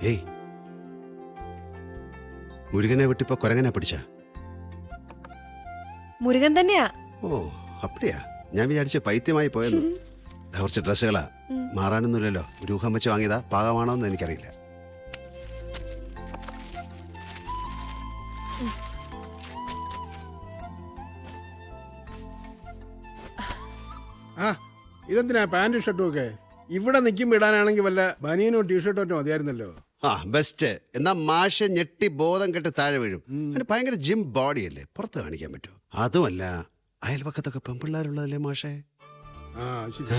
ഏയ്, മുരുകനെ വിട്ടിപ്പോ കൊരങ്ങനെ പിടിച്ച? മുരുകൻ തന്നെയാ. ഓ അപ്പടിയാ, ഞാൻ വിചാരിച്ചു പൈത്യമായി പോയെന്ന്. കുറച്ച് ഡ്രസ്സുകളാ, മാറാനൊന്നുമില്ലല്ലോ. രൂപം വെച്ച് വാങ്ങിയതാ, പാകമാണോ എന്ന് എനിക്കറിയില്ല. ആ ഇതെന്തിനാ പാൻറ് ഷർട്ടും ഒക്കെ? ഇവിടെ നിൽക്കുമ്പോൾ ഇടാനാണെങ്കിൽ വല്ല ബനിയനോ ടീഷർട്ടോ മതിയായിരുന്നല്ലോ. ആ ബെസ്റ്റ്. എന്നാ മാഷ് ഞെട്ടി ബോധം കെട്ട് താഴെ വീഴും. അവന് ഭയങ്കര ജിം ബോഡിയല്ലേ, പുറത്ത് കാണിക്കാൻ പറ്റുമോ? അതുമല്ല, അയൽപക്കത്തൊക്കെ പെൺപിള്ളേരുള്ളതല്ലേ മാഷേ. ആ ശരി.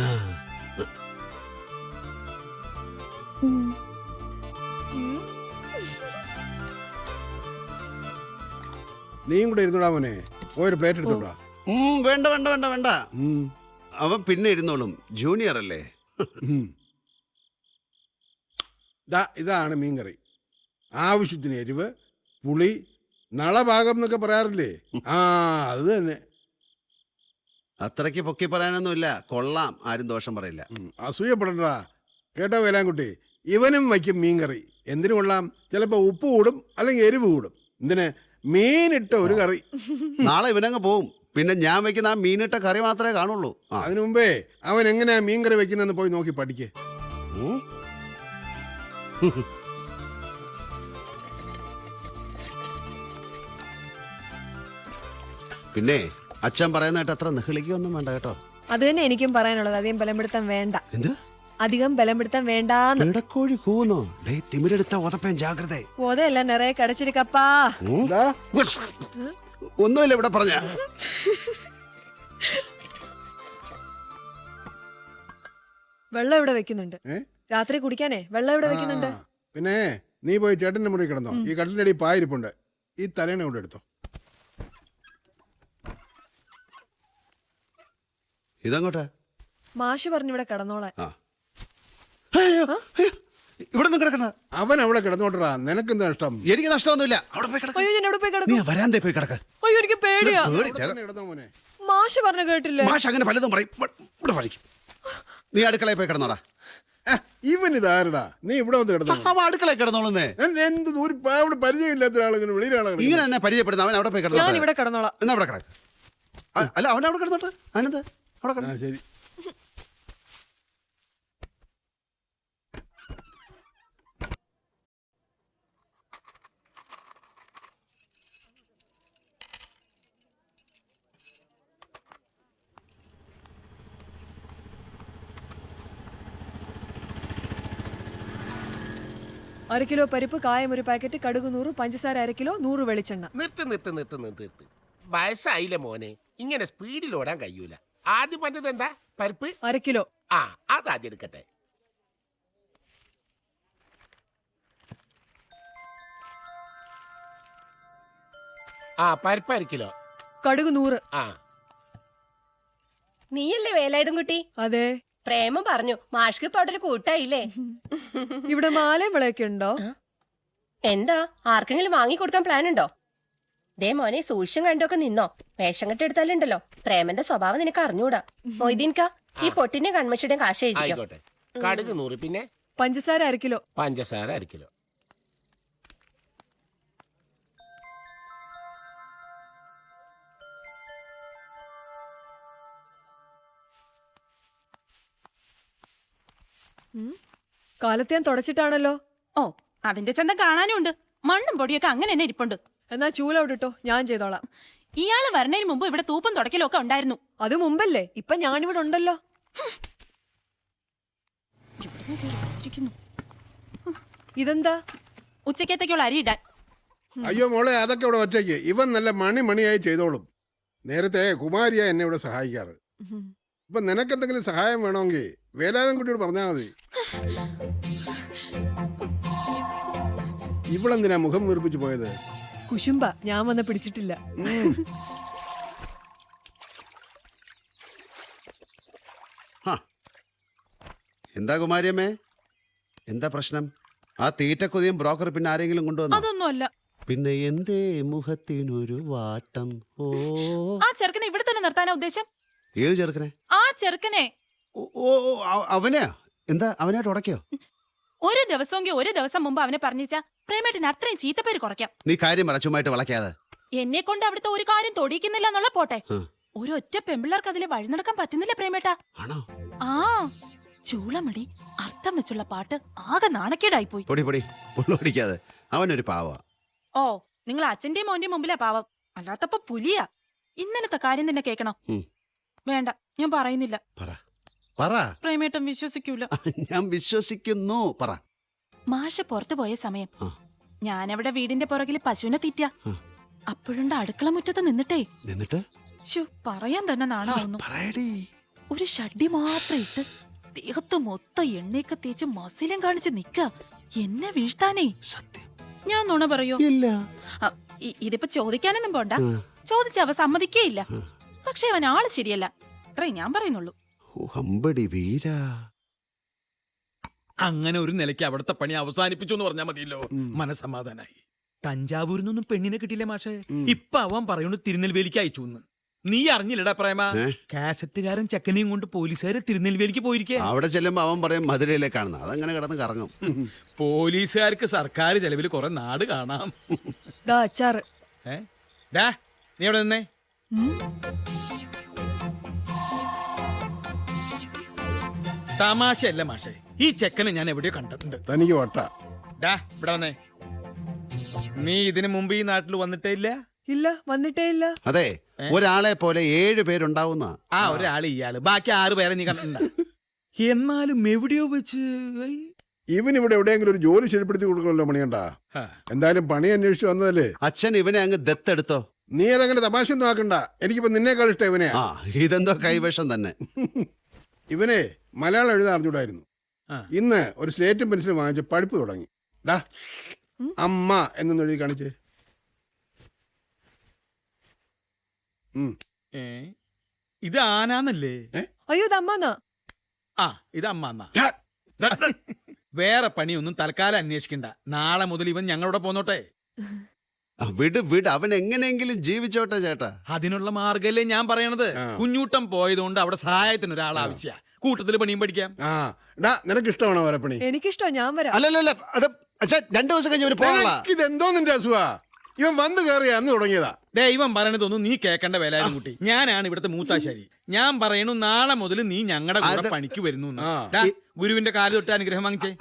നീയും കൂടെ ഇരുന്നോടാ മോനെ, പോയൊരു പ്ലേറ്റ് എടുത്തോടാ. വേണ്ട വേണ്ട വേണ്ട വേണ്ട, അവൻ പിന്നെ ഇരുന്നോളും, ജൂനിയർ അല്ലേ. ഇതാണ് മീൻകറി. ആവശ്യത്തിന് എരിവ്, പുളി, നളഭാഗം എന്നൊക്കെ പറയാറില്ലേ? ആ അത് തന്നെ. അത്രയ്ക്ക് പൊക്കി പറയാനൊന്നുമില്ല, കൊള്ളാം, ആരും ദോഷം പറയില്ല. അസൂയപ്പെടണ്ടാ കേട്ടോ വേലാൻകുട്ടി. ഇവനും വയ്ക്കും മീൻകറി. എന്തിനു കൊള്ളാം? ചിലപ്പോ ഉപ്പ് കൂടും, അല്ലെങ്കിൽ എരിവ് കൂടും. എന്തിന്? മീനിട്ട ഒരു കറി. നാളെ ഇവനങ്ങ് പോവും, പിന്നെ ഞാൻ വെക്കുന്ന ആ മീനിട്ട കറി മാത്രമേ കാണുള്ളൂ. അതിനു മുമ്പേ അവൻ എങ്ങനെയാ മീൻകറി വെക്കുന്നെന്ന് പോയി നോക്കി പഠിക്കേ. പിന്നെ അച്ഛൻ പറയുന്നതായിട്ട് അത്ര നിഹളിക്കൊന്നും വേണ്ട കേട്ടോ. അത് തന്നെ എനിക്കും പറയാനുള്ളത്. അധികം ബലം വേണ്ട. എന്ത്? അധികം ബലം വേണ്ടാന്ന്. ഇടക്കോഴി കൂന്നോ? തിമിരെടുത്ത ഉതപ്പേൻ ജാഗ്രത. ഓതയല്ല നിറയെ കടച്ചിരിക്കപ്പാ. ഒന്നുമില്ല ഇവിടെ പറഞ്ഞ. വെള്ളം ഇവിടെ വെക്കുന്നുണ്ട്. രാത്രി കുടിക്കാനേ വെള്ളം ഇവിടെ വെക്കുന്നുണ്ട്. പിന്നെ നീ പോയി ചേട്ടന്റെ മുറി കിടന്നോ. ഈ കട്ടിന്റെ അടി പായിരിപ്പുണ്ട്. ഈ തലേണ ഇവിടെ എടുത്തോ. ഇതങ്ങോട്ടാ? മാഷ് പറഞ്ഞു ഇവിടെ കിടന്നോളാൻ. ഇവിടെ ഒന്നും കിടക്കണ്ട. അവൻ അവിടെ കിടന്നോട്ടറാ, നിനക്കെന്താ നഷ്ടം? എനിക്ക് നഷ്ടമൊന്നുമില്ല. അവിടെ പോയി കിടക്ക. അയ്യോ, ഞാൻ അവിടെ പോയി കിടക്കും. നീ വരാന്തേ പോയി കിടക്ക. അയ്യോ, എനിക്ക് പേടിയാ. കിടന്നോ മോനെ. മാഷ് പറഞ്ഞു കേട്ടില്ലേ? മാഷ് അങ്ങനെ പലതും പറയും. ഇവിടെ പഠിക്കും. നീ അടുക്കളയിൽ പോയി കിടന്നോടാ. ഇവൻ ഇതാരടാ? നീ ഇവിടെ വന്ന് കിടന്നോ. അവൻ അടുക്കളയിൽ കിടന്നോളുന്നേ. എന്ത് അവിടെ പരിചയമില്ലാത്ത ഒരാളിങ്ങനെ വെളിയിലാണ് ഇങ്ങനെ എന്നെ പരിചയപ്പെടുന്ന അവൻ അവിടെ പോയി കിടന്നോ. ഞാൻ ഇവിടെ കിടന്നോളാം. എന്നാ അവിടെ കിടക്ക. അല്ല, അവൻ അവിടെ കിടന്നോട്ടെ. അതിനെന്താ? അവിടെ കിടന്നു. ശരി. അര കിലോ പരിപ്പ്, കായം ഒരു പാക്കറ്റ്, കടുക് 100, പഞ്ചസാര 1 കിലോ, 100 വെളിച്ചെണ്ണ. നിർത്ത്. വയസ്സായില്ലേ മോനെ, ഇങ്ങനെ സ്പീഡിൽ ഓടാൻ കഴിയൂല. ആദ്യം പറഞ്ഞത് എന്താ? പരിപ്പ് 1 കിലോ. ആ അതാദ്യം എടുക്കട്ടെ. പരിപ്പ് 1 കിലോ. കടുക് 100. നീയല്ലേ വേലായുധം കുട്ടി? അതെ. പ്രേമം പറഞ്ഞു മാഷ്ക്ക് ഇപ്പൊ അവിടെ ഒരു കൂട്ടായില്ലേ? ഇവിടെ മാലയും വിളയൊക്കെ ഉണ്ടോ? എന്താ, ആർക്കെങ്കിലും വാങ്ങിക്കൊടുക്കാൻ പ്ലാൻ ഉണ്ടോ? ദേ മോനെ, സൂക്ഷ്യം കണ്ടൊക്കെ നിന്നോ. വേഷം കെട്ടെടുത്താലുണ്ടല്ലോ പ്രേമന്റെ സ്വഭാവം നിനക്ക് അറിഞ്ഞൂടാ. മൊയ്തീൻകാ, ഈ പൊട്ടിന്റെ കൺമഷിയുടെ കാശ് എഴുതിക്കോ. ആയിക്കോട്ടെ. കടുക് 100, പിന്നെ പഞ്ചസാര 1 കിലോ. പഞ്ചസാര 1 കിലോ. കാലത്ത് ഞാൻ തുടച്ചിട്ടാണല്ലോ. ഓ, അതിന്റെ ചന്തം കാണാനുണ്ട്. മണ്ണും പൊടിയൊക്കെ അങ്ങനെ തന്നെ ഇരിപ്പുണ്ട്. എന്നാ ചൂലോട് ഇട്ടോ, ഞാൻ ചെയ്തോളാം. ഇയാള് വരണതിന് മുമ്പ് ഇവിടെ തൂപ്പും തുടക്കലും ഒക്കെ ഉണ്ടായിരുന്നു. അത് മുമ്പല്ലേ, ഇപ്പൊ ഞാനിവിടെ ഉണ്ടല്ലോ. ഇതെന്താ? ഉച്ചക്കത്തേക്കുള്ള അരി ഇടാൻ. അയ്യോ മോളെ, അതൊക്കെ ഇവിടെ വച്ചേക്ക്. ഇവൻ നല്ല മണിയായി ചെയ്തോളും. നേരത്തെ കുമാരിയാ എന്നെ ഇവിടെ സഹായിക്കാറ്. ഇപ്പൊ നിനക്കെന്തെങ്കിലും സഹായം വേണമെങ്കിൽ വേലായുധം കുട്ടിയോട് പറഞ്ഞാൽ മതി. ഇവളെന്തിനാ മുഖം വീർപ്പിച്ചു പോയത്? കുശുംബ, ഞാൻ വന്ന് പിടിച്ചിട്ടില്ല. എന്താ കുമാരിയമ്മേ, എന്താ പ്രശ്നം? ആ തീറ്റക്കൊതിയും ബ്രോക്കർ പിന്നെ ആരെങ്കിലും കൊണ്ടുവന്നു? അതൊന്നുമല്ല. പിന്നെ എന്തേ മുഖത്തിനൊരു വാട്ടം? ഓ, ആ ചെറുക്കനെ ഇവിടെ തന്നെ നിർത്താനാ ഉദ്ദേശം? ഏത് ചെറുക്കനെ? ആ ചെറുക്കനെ. ഓ, അവനെയാ? എന്താ അവനായിട്ട് ഉടക്കിയോ? ഒരു ദിവസമെങ്കിൽ ഒരു ദിവസം മുമ്പ് അവനെ പറഞ്ഞാ പ്രേമേട്ടന് അത്രയും ചീത്തപ്പേര് കുറയ്ക്കാം. നീ കാര്യം പറ, ചുമ്മായിട്ട് വളയ്ക്കാതെ. എന്നെ കൊണ്ട് അവിടുത്തെ ഒരു കാര്യം തൊടിയിക്കുന്നില്ല എന്നുള്ള പോട്ടെ, ഉം. ഒരു ഒറ്റ പെമ്പിള്ളേർക്ക് അതിലെ വഴി നടക്കാൻ പറ്റുന്നില്ല പ്രേമേട്ടാ. ആണോ? ആ ചൂളമടി അർത്ഥം വെച്ചുള്ള പാട്ട് ആകെ നാണക്കേടായി പോയി. പൊടി പൊടി ഉള്ളോടിക്കാതെ. അവനൊരു പാവ. ഓ, നിങ്ങൾ അച്ഛന്റെയും മോന്റെയും മുമ്പിലാ പാവം, അല്ലാത്തപ്പോ പുലിയാ. ഇന്നലത്തെ കാര്യം തന്നെ കേക്കണം. ഉം. വേണ്ട, ഞാൻ പറയുന്നില്ല. പറ പറ. പ്രേമേട്ടൻ വിശ്വസിക്കൂല. ഞാൻ വിശ്വസിക്കുന്നു. പറ. മാഷ് പുറത്തു പോയ സമയം ആ. ഞാനവിടെ വീടിന്റെ പുറകില് പശുവിനെ തീറ്റ. ആ. അപ്പോഴുണ്ട് അടുക്കള മുറ്റത്ത് നിന്നിട്ടേ എന്നിട്ട് ശു, പറയാൻ തന്നെ നാണാവുന്നു. പറയടി. ഒരു ഷഡ്ഡി മാത്രം ഇട്ട് ദേഹത്ത് മൊത്തം എണ്ണയൊക്കെ തേച്ച് മസിലും കാണിച്ച് നിക്ക എന്നെ വീഴ്ത്താനേ. സത്യം ഞാൻ നുണ പറയോ? ഇല്ല. ഇതിപ്പോ ചോദിക്കാനൊന്നും പോണ്ട. ആ. ചോദിച്ച അവ സമ്മതിക്കേയില്ല. പക്ഷെ അവൻ ആള് ശരിയല്ല, അത്രേ ഞാൻ പറയുന്നുള്ളൂ. ഓ, അമ്പടി വീരാ. അങ്ങനെ ഒരു നിലയ്ക്ക് അവിടുത്തെ പണി അവസാനിപ്പിച്ചു എന്ന് പറഞ്ഞാൽ മതിയല്ലോ. മനസമാധാനായി. തഞ്ചാവൂരിൽ നിന്നൊന്നും പെണ്ണിനെ കിട്ടിയില്ല മാഷെ. ഇപ്പൊ അവൻ പറയുന്നു തിരുനെൽവേലിക്ക് അയച്ചു എന്ന്. നീ അറിഞ്ഞില്ലടാ പ്രേമ? കാസറ്റുകാരൻ ചെക്കനെയും കൊണ്ട് പോലീസുകാര് തിരുനെൽവേലിക്ക് പോയിരിക്കേ. അവിടെ ചെല്ലുമ്പോ അവൻ പറയും മധുരയിലേക്കാണെന്ന്. അതങ്ങനെ കിടന്ന് കറങ്ങും. പോലീസുകാർക്ക് സർക്കാർ ചെലവിൽ കുറെ നാട് കാണാം. ദാ അച്ചാറ്. ഡാ, നീ എവിടെ നിന്നേ? തമാശയല്ല മാഷെ, ഈ ചെക്കനെ ഞാൻ എവിടെയോ കണ്ടിട്ടുണ്ട്. തനിക്ക് വട്ട. ഡാ, ഇവിടെ വന്നേ. നീ ഇതിനു മുമ്പ് ഈ നാട്ടിൽ വന്നിട്ടേ ഇല്ല? ഇല്ല, വന്നിട്ടേ ഇല്ല. അതെ, ഒരാളെ പോലെ 7 പേരുണ്ടാവുന്ന. ആ ഒരാള് ഇയാള്, ബാക്കി 6 പേരെ നീ കണ്ടിട്ടുണ്ട. എന്നാലും എവിടെയോ വെച്ച് ഇവൻ ഇവിടെ എവിടെയെങ്കിലും ഒരു ജോലി ശരിപ്പെടുത്തി കൊടുക്കണല്ലോ മണിയണ്ട. എന്തായാലും പണി അന്വേഷിച്ച് വന്നതല്ലേ. അച്ഛൻ ഇവനെ അങ്ങ് ദത്തെടുത്തോ. നീ അതങ്ങനെ തമാശയൊന്നും ആക്കണ്ട. എനിക്കിപ്പോ നിന്നേക്കാൾ ഇഷ്ടം ഇവനെയാ. ആ, ഇതെന്തോ കൈവേഷം തന്നെ. ഇവനെ മലയാളം എഴുതാൻ അറിഞ്ഞൂടായിരുന്നു. ആ. ഇന്ന് ഒരു സ്ലേറ്റും പെൻസിലും വാങ്ങിച്ച് പഠിപ്പ് തുടങ്ങി. ഡാ, അമ്മ എന്നൊന്ന് എഴുതി കാണിച്ചേ. ഇത് ആനാന്നല്ലേ? അയ്യോ, ഇത് അമ്മാന്നാ. ആ, ഇത് അമ്മാന്നാ. വേറെ പണിയൊന്നും തൽക്കാലം അന്വേഷിക്കണ്ട. നാളെ മുതൽ ഇവൻ ഞങ്ങളോട് പോന്നോട്ടെ. ആ, വിട് വിട്, അവൻ എങ്ങനെയെങ്കിലും ജീവിച്ചോട്ടെ ചേട്ടാ. അതിനുള്ള മാർഗല്ലേ ഞാൻ പറയണത്. കുഞ്ഞൂട്ടം പോയതുകൊണ്ട് അവിടെ സഹായത്തിന് ഒരാൾ ആവശ്യ. കൂട്ടത്തിൽ പണിയും പഠിക്കാം. ആ, ഡാ, നിനക്ക് ഇഷ്ടമാണോ വരെ പണി? എനിക്കിഷ്ടോ, ഞാൻ വരാം. അല്ലല്ല, അത് അച്ഛാ 2 ദിവസം കഴിഞ്ഞ് ഇവന് പോകാനുള്ള. ഇതെന്തോ നിന്റെ അസുഖ? ഇവൻ വന്ന് കയറിയ അന്ന് തുടങ്ങിയതാ. ദൈവം പറയണതൊന്നും നീ കേൾക്കേണ്ട വേലാരും കുട്ടി. ഞാനാണ് ഇവിടുത്തെ മൂത്താശാരി. ഞാൻ പറയണു നാളെ മുതൽ നീ ഞങ്ങളുടെ കൂടെ പണിക്ക് വരുന്നു. ഗുരുവിന്റെ കാല് തൊട്ട് അനുഗ്രഹം വാങ്ങിച്ചേ.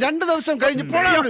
2 ദിവസം കഴിഞ്ഞ് പോകാം.